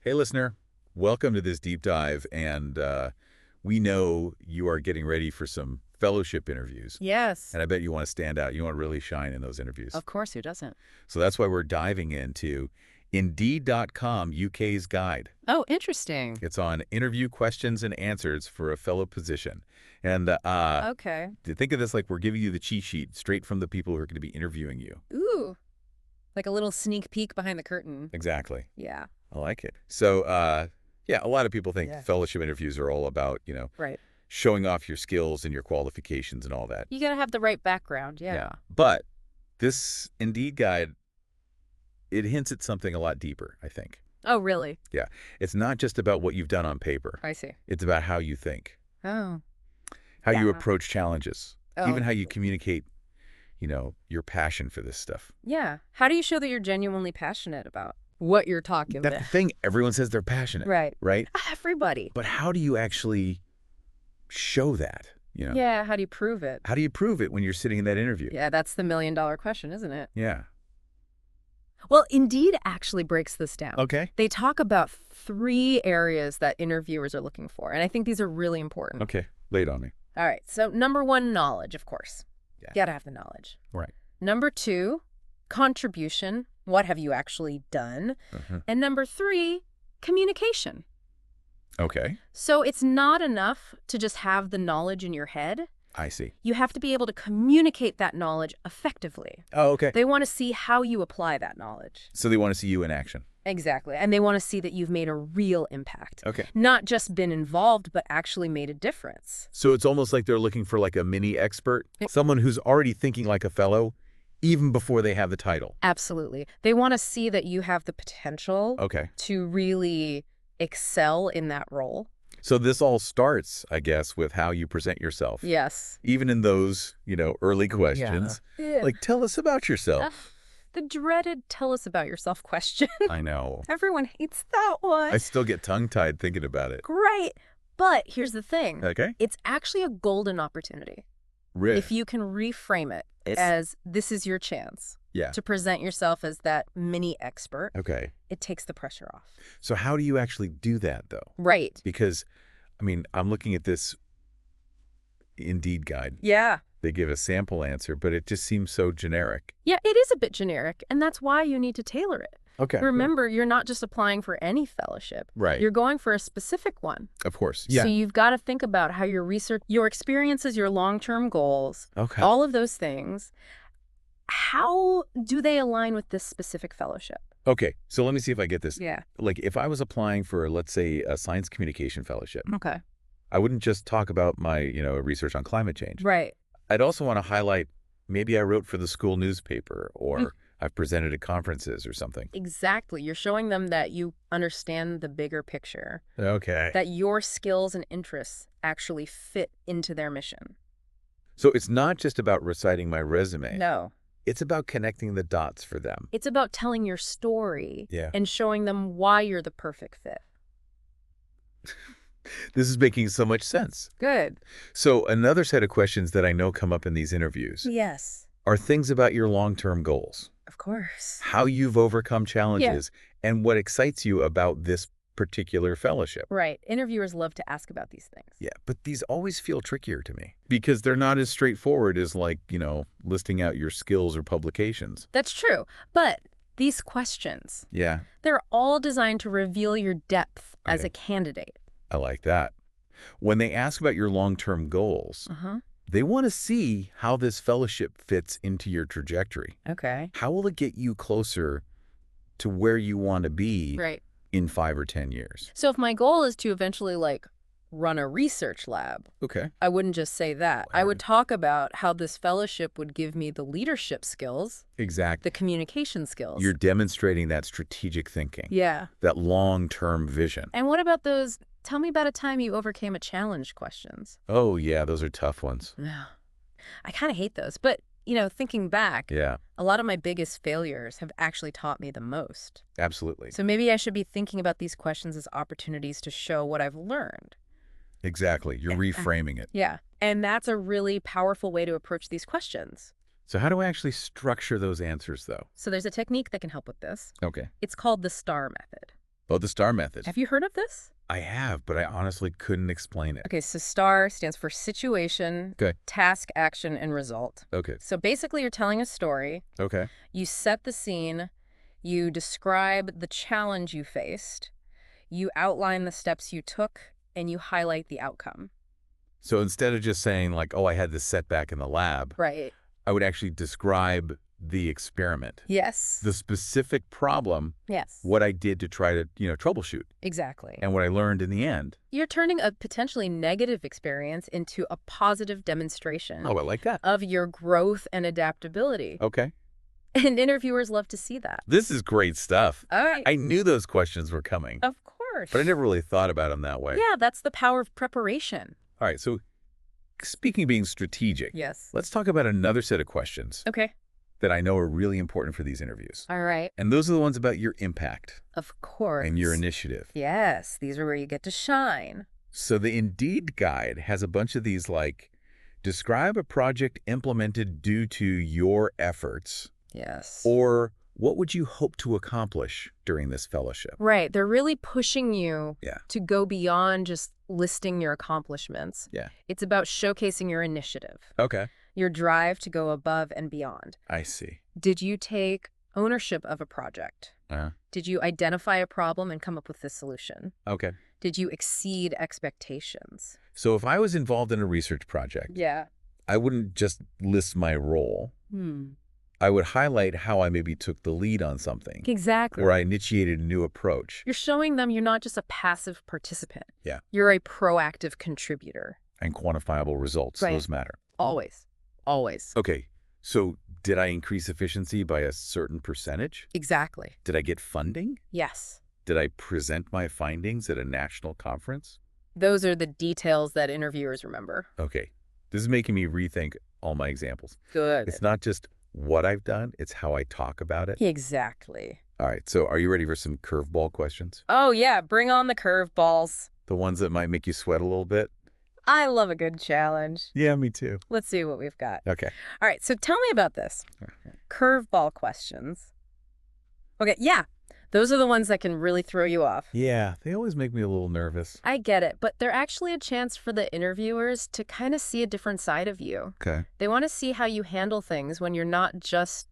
Hey, listener. Welcome to this deep dive, and we know you are getting ready for some fellowship interviews, Yes. and I bet you want to stand out. You want to really shine in those interviews. Of course, who doesn't? So that's why we're diving into Indeed.com UK's guide. Oh, interesting. It's on interview questions and answers for a fellow position. And Okay. to think of this like we're giving you the cheat sheet straight from the people who are going to be interviewing you. Ooh, like a little sneak peek behind the curtain. Exactly. Yeah. I like it. So, yeah, a lot of people think Yeah. fellowship interviews are all about, Right. showing off your skills and your qualifications and all that. You gotta have the right background. Yeah. But this Indeed guide, it hints at something a lot deeper, I think. Oh, really? Yeah. It's not just about what you've done on paper. I see. It's about how you think, Oh. how you Yeah. approach challenges, Oh. even how you communicate, your passion for this stuff. Yeah. How do you show that you're genuinely passionate about what you're talking That's the thing. Everyone says they're passionate, Right. right? Everybody. But how do you actually show that, Yeah. How do you prove it? How do you prove it when you're sitting in that interview? Yeah, that's the million-dollar question, isn't it? Yeah. Well, Indeed actually breaks this down. Okay. They talk about 3 areas that interviewers are looking for, and I think these are really important. Okay. Lay it on me. All right. So number 1, knowledge, of course. Yeah. You gotta have the knowledge. Right. Number 2, contribution. What have you actually done? Uh-huh. And number 3, communication. Okay. So it's not enough to just have the knowledge in your head. I see. You have to be able to communicate that knowledge effectively. Oh, okay. They want to see how you apply that knowledge. So they want to see you in action. Exactly. And they want to see that you've made a real impact. Okay. Not just been involved, but actually made a difference. So it's almost like they're looking for like a mini expert, someone who's already thinking like a fellow, even before they have the title. Absolutely. They want to see that you have the potential Okay. to really excel in that role. So this all starts, I guess, with how you present yourself. Yes. Even in those, early questions. Yeah. Like, tell us about yourself. The dreaded tell us about yourself question. I know. Everyone hates that one. I still get tongue-tied thinking about it. Great. But here's the thing. Okay. It's actually a golden opportunity. Really? If you can reframe it as this is your chance Yeah. to present yourself as that mini expert, Okay. it takes the pressure off. So how do you actually do that, though? Right. Because, I'm looking at this Indeed guide. Yeah. They give a sample answer, but it just seems so generic. Yeah, it is a bit generic, and that's why you need to tailor it. Okay. Remember, you're not just applying for any fellowship. Right. You're going for a specific one. Of course. Yeah. So you've got to think about how your research, your experiences, your long-term goals, Okay. all of those things, how do they align with this specific fellowship? Okay. So let me see if I get this. Yeah. Like if I was applying for, let's say, a science communication fellowship, Okay. I wouldn't just talk about my, research on climate change. Right. I'd also want to highlight maybe I wrote for the school newspaper or I've presented at conferences or something. Exactly. You're showing them that you understand the bigger picture, Okay. that your skills and interests actually fit into their mission. So it's not just about reciting my resume. No. It's about connecting the dots for them. It's about telling your story Yeah. and showing them why you're the perfect fit. This is making so much sense. Good. So another set of questions that I know come up in these interviews Yes. are things about your long-term goals, Of course. how you've overcome challenges, and what excites you about this particular fellowship. Right. Interviewers love to ask about these things. Yeah, but these always feel trickier to me because they're not as straightforward as like, listing out your skills or publications. That's true. But these questions, Yeah, they're all designed to reveal your depth as Okay. a candidate. I like that. When they ask about your long-term goals, they want to see how this fellowship fits into your trajectory. Okay. How will it get you closer to where you want to be Right. in 5 or 10 years? So if my goal is to eventually run a research lab, Okay. I wouldn't just say that. I would talk about how this fellowship would give me the leadership skills, Exactly. the communication skills. You're demonstrating that strategic thinking, Yeah. that long-term vision. And what about those, tell me about a time you overcame a challenge questions? Oh, yeah, those are tough ones. Yeah. I kind of hate those. But, thinking back, Yeah, a lot of my biggest failures have actually taught me the most. absolutely. So maybe I should be thinking about these questions as opportunities to show what I've learned. Exactly. You're reframing it. Yeah. And that's a really powerful way to approach these questions. So how do I actually structure those answers, though? So there's a technique that can help with this. Okay. It's called the STAR method. Oh, the STAR method. Have you heard of this? I have, but I honestly couldn't explain it. Okay, so STAR stands for situation, Okay. task, action, and result. Okay. So basically, you're telling a story. Okay. You set the scene. You describe the challenge you faced. You outline the steps you took, and you highlight the outcome. So instead of just saying like, oh, I had this setback in the lab, Right. I would actually describe the experiment, Yes. the specific problem, Yes. what I did to try to, troubleshoot, Exactly. and what I learned in the end. You're turning a potentially negative experience into a positive demonstration Oh, I like that. of your growth and adaptability. Okay. And interviewers love to see that. This is great stuff. All right. I knew those questions were coming, Of course. but I never really thought about them that way. Yeah, that's the power of preparation. All right, so speaking of being strategic, Yes. let's talk about another set of questions Okay. that I know are really important for these interviews. All right. And those are the ones about your impact Of course. and your initiative. Yes, these are where you get to shine. So the Indeed guide has a bunch of these like, describe a project implemented due to your efforts, Yes. or what would you hope to accomplish during this fellowship? Right. They're really pushing you Yeah. to go beyond just listing your accomplishments. Yeah. It's about showcasing your initiative, Okay. your drive to go above and beyond. I see. Did you take ownership of a project? Did you identify a problem and come up with the solution? Okay. Did you exceed expectations? So if I was involved in a research project, Yeah. I wouldn't just list my role. I would highlight how I maybe took the lead on something, Exactly. or I initiated a new approach. You're showing them you're not just a passive participant. Yeah. You're a proactive contributor. And quantifiable results, Right. those matter. Always. Always. Okay, so did I increase efficiency by a certain percentage? Exactly. Did I get funding? Yes. Did I present my findings at a national conference? Those are the details that interviewers remember. Okay, this is making me rethink all my examples. Good. It's not just what I've done, it's how I talk about it. Exactly. All right, so are you ready for some curveball questions? Oh, yeah. Bring on the curveballs. The ones that might make you sweat a little bit? I love a good challenge. Yeah, me too. Let's see what we've got. Okay. All right. So tell me about this. Curveball questions. Okay. Yeah. Those are the ones that can really throw you off. Yeah, they always make me a little nervous. I get it, but they're actually a chance for the interviewers to kind of see a different side of you. Okay. They want to see how you handle things when you're not just,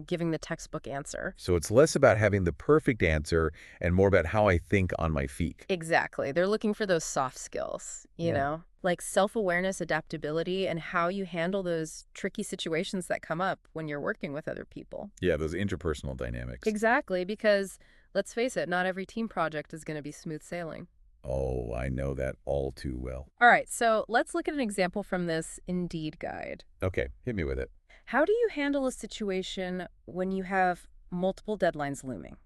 giving the textbook answer. So it's less about having the perfect answer and more about how I think on my feet. Exactly. They're looking for those soft skills, you know, like self-awareness, adaptability, and how you handle those tricky situations that come up when you're working with other people. Yeah, those interpersonal dynamics. Exactly, because let's face it, not every team project is going to be smooth sailing. Oh, I know that all too well. All right, so let's look at an example from this Indeed guide. Okay, hit me with it. How do you handle a situation when you have multiple deadlines looming?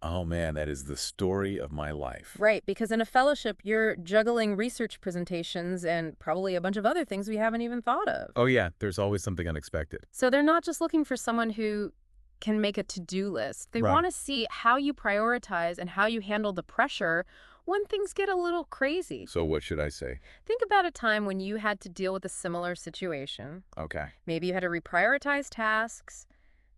Oh man, that is the story of my life. Right, because in a fellowship, you're juggling research presentations and probably a bunch of other things we haven't even thought of. Oh yeah, there's always something unexpected. So they're not just looking for someone who can make a to-do list. They Right. want to see how you prioritize and how you handle the pressure when things get a little crazy. So what should I say? Think about a time when you had to deal with a similar situation. Okay. Maybe you had to reprioritize tasks,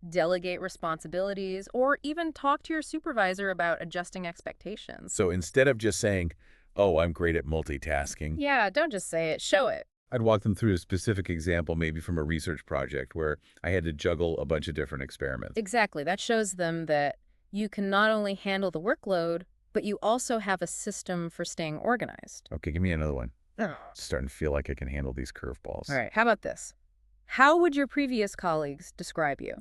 delegate responsibilities, or even talk to your supervisor about adjusting expectations. So instead of just saying, oh, I'm great at multitasking, Yeah, don't just say it, show it. I'd walk them through a specific example, maybe from a research project where I had to juggle a bunch of different experiments. Exactly. That shows them that you can not only handle the workload, but you also have a system for staying organized. Okay, give me another one. Oh. Starting to feel like I can handle these curveballs. All right, how about this? How would your previous colleagues describe you?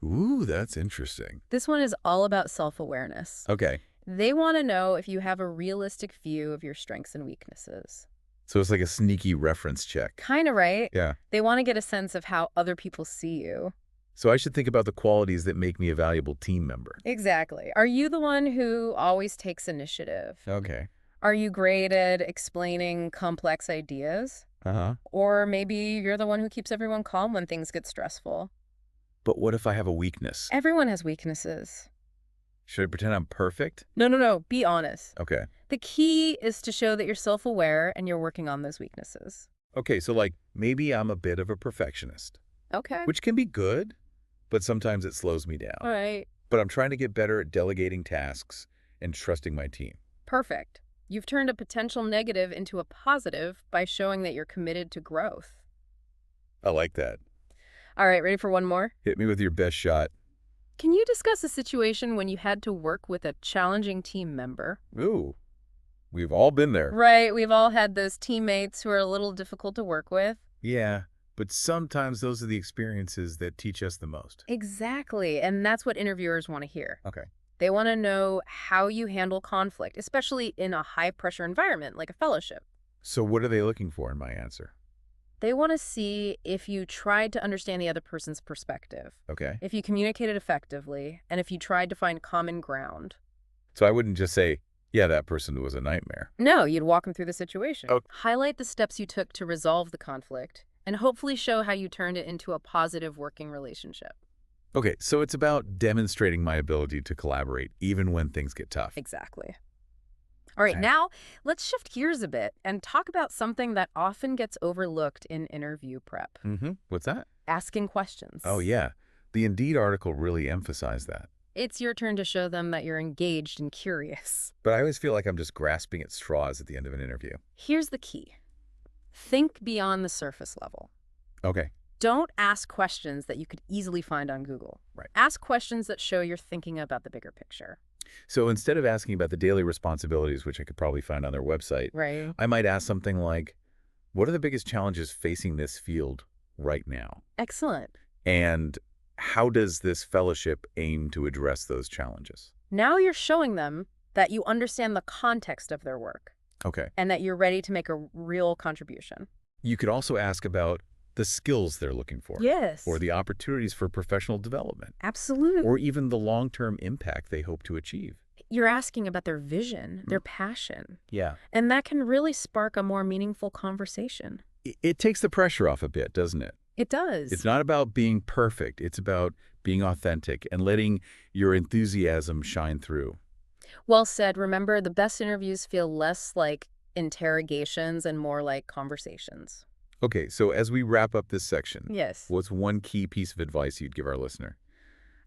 Ooh, that's interesting. This one is all about self-awareness. Okay. They want to know if you have a realistic view of your strengths and weaknesses. So it's like a sneaky reference check. Kind of, right? Yeah. They want to get a sense of how other people see you. So I should think about the qualities that make me a valuable team member. Exactly. Are you the one who always takes initiative? Okay. Are you great at explaining complex ideas? Uh-huh. Or maybe you're the one who keeps everyone calm when things get stressful. But what if I have a weakness? Everyone has weaknesses. Should I pretend I'm perfect? No. Be honest. Okay. The key is to show that you're self-aware and you're working on those weaknesses. Okay, so like maybe I'm a bit of a perfectionist, Okay. which can be good, but sometimes it slows me down. All right. But I'm trying to get better at delegating tasks and trusting my team. Perfect. You've turned a potential negative into a positive by showing that you're committed to growth. I like that. All right, ready for one more? Hit me with your best shot. Can you discuss a situation when you had to work with a challenging team member? Ooh, we've all been there. Right, we've all had those teammates who are a little difficult to work with. Yeah, but sometimes those are the experiences that teach us the most. Exactly, and that's what interviewers want to hear. Okay. They want to know how you handle conflict, especially in a high-pressure environment like a fellowship. So what are they looking for in my answer? They want to see if you tried to understand the other person's perspective, Okay. if you communicated effectively, and if you tried to find common ground. So I wouldn't just say, yeah, that person was a nightmare. No, you'd walk them through the situation. Oh. Highlight the steps you took to resolve the conflict, and hopefully show how you turned it into a positive working relationship. Okay, so it's about demonstrating my ability to collaborate even when things get tough. Exactly. All right, Okay. now let's shift gears a bit and talk about something that often gets overlooked in interview prep. What's that? Asking questions. Oh, yeah. The Indeed article really emphasized that. It's your turn to show them that you're engaged and curious. But I always feel like I'm just grasping at straws at the end of an interview. Here's the key. Think beyond the surface level. Okay. Don't ask questions that you could easily find on Google. Right. Ask questions that show you're thinking about the bigger picture. So instead of asking about the daily responsibilities, which I could probably find on their website, Right. I might ask something like, what are the biggest challenges facing this field right now? Excellent. And how does this fellowship aim to address those challenges? Now you're showing them that you understand the context of their work Okay. and that you're ready to make a real contribution. You could also ask about the skills they're looking for. Yes. Or the opportunities for professional development. Absolutely. Or even the long-term impact they hope to achieve. You're asking about their vision, their passion, Yeah. and that can really spark a more meaningful conversation. It takes the pressure off a bit, doesn't it? It does. It's not about being perfect. It's about being authentic and letting your enthusiasm shine through. Well said. Remember, the best interviews feel less like interrogations and more like conversations. Okay, so as we wrap up this section, Yes. what's one key piece of advice you'd give our listener?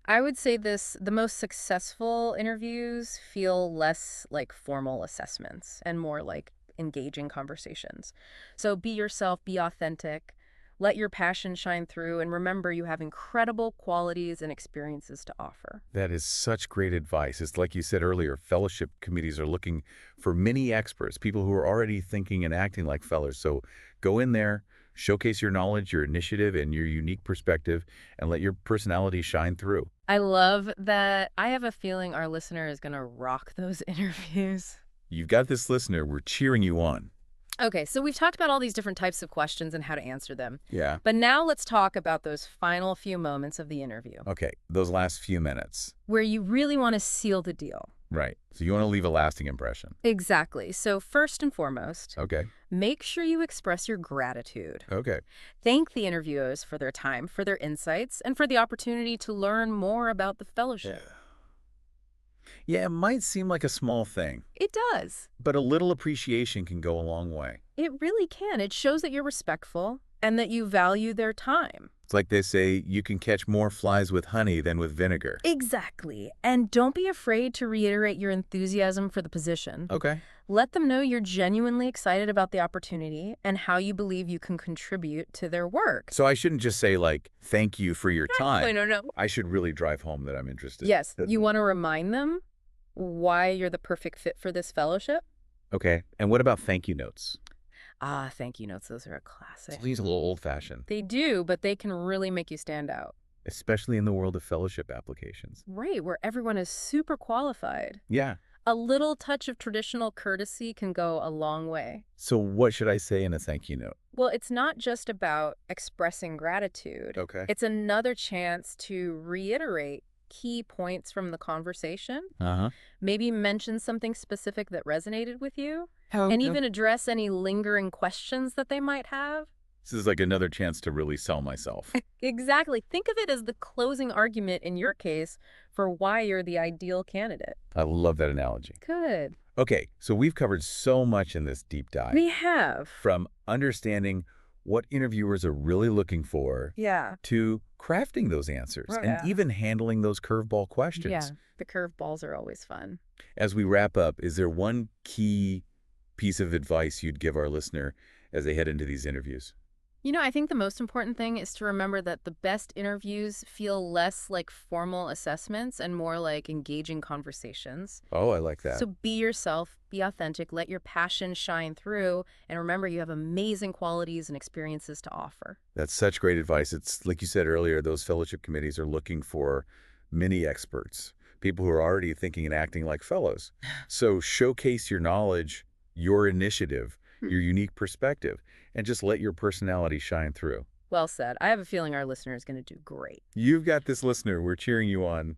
I would say the most successful interviews feel less like formal assessments and more like engaging conversations. So be yourself, be authentic, let your passion shine through, and remember you have incredible qualities and experiences to offer. That is such great advice. It's like you said earlier, fellowship committees are looking for mini experts, people who are already thinking and acting like fellers. So go in there, showcase your knowledge, your initiative, and your unique perspective, and let your personality shine through. I love that. I have a feeling our listener is going to rock those interviews. You've got this listener. We're cheering you on. Okay, so we've talked about all these different types of questions and how to answer them. Yeah. But now let's talk about those final few moments of the interview, Okay, those last few minutes. where you really want to seal the deal. Right. So you want to leave a lasting impression. Exactly. So first and foremost, Okay. make sure you express your gratitude. Okay. Thank the interviewers for their time, for their insights, and for the opportunity to learn more about the fellowship. Yeah, it might seem like a small thing, It does. but a little appreciation can go a long way. It really can. It shows that you're respectful and that you value their time. It's like they say, you can catch more flies with honey than with vinegar. Exactly. And don't be afraid to reiterate your enthusiasm for the position. Okay. Let them know you're genuinely excited about the opportunity and how you believe you can contribute to their work. So I shouldn't just say, like, thank you for your time. No. I should really drive home that I'm interested. Yes, you want to remind them why you're the perfect fit for this fellowship. Okay. And what about thank you notes? Ah, thank you notes. Those are a classic. These are a little old-fashioned, They do, but they can really make you stand out. especially in the world of fellowship applications. Right, where everyone is super qualified. Yeah. A little touch of traditional courtesy can go a long way. So what should I say in a thank you note? Well, it's not just about expressing gratitude. Okay. It's another chance to reiterate key points from the conversation. Uh-huh. Maybe mention something specific that resonated with you, and even address any lingering questions that they might have. This is like another chance to really sell myself. Exactly. Think of it as the closing argument in your case for why you're the ideal candidate. I love that analogy. Good. Okay, so we've covered so much in this deep dive. We have. From understanding what interviewers are really looking for Yeah. to crafting those answers Oh, and yeah. even handling those curveball questions. Yeah, the curveballs are always fun. As we wrap up, is there one key piece of advice you'd give our listener as they head into these interviews? I think the most important thing is to remember that the best interviews feel less like formal assessments and more like engaging conversations. Oh, I like that. So be yourself, be authentic, let your passion shine through, and remember you have amazing qualities and experiences to offer. That's such great advice. It's like you said earlier, those fellowship committees are looking for mini experts, people who are already thinking and acting like fellows. So showcase your knowledge, your initiative, Hmm. your unique perspective, and just let your personality shine through. Well said. I have a feeling our listener is going to do great. You've got this listener. We're cheering you on.